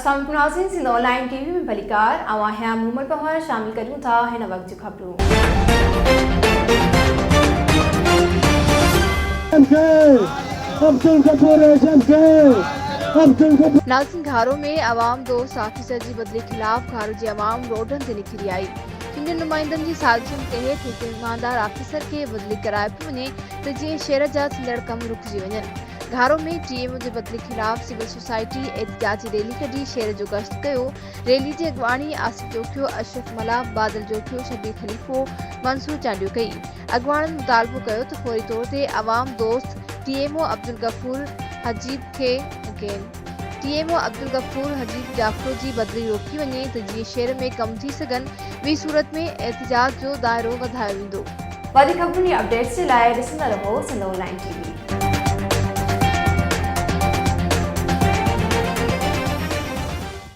अस्सलाम नाज़रीन, Sindh online TV में भलीकार आवां मोहम्मद पवार शामिल करूं था हिन वक्त जो खबरूं। नाज़रीन, घारो में आवाम दोस्त ऑफिसर जी बदले खिलाफ घारो जी आवाम रोडन ते निकिरी आई। सिंधी नुमाइंदनि जी साजिशुनि तहत हिकु ईमानदार ऑफिसर के बदली कराए पियो वञे त जीअं शहर जा थींदड़ कम रुकिजी वञनि। घारो में टीएमओ जे बदले खिलाफ सिविल सोसाइटी एहतजाजी रैली कढी शहर जो गश्त कयो। रैली जी अॻवानी आसिफ जोखियो, अशरफ मलाब, बादल जोखियो, शबीर खलीफ़ो, मंसूर चांडियो कई। अॻवाननि मुतालबो कयो त फौरी तौर ते आवाम दोस्त टीएमओ अब्दुल गफूर हजीब जाफरो जी बदली रोकी वञे त जीअं शहर में कम थी सघनि। ॿी सूरत में एहतजाज जो दायरो वधायो वेंदो। वधीक खबरुनि जी अपडेट्स जे लाइ ॾिसंदा रहो सिंध ऑनलाइन टीवी।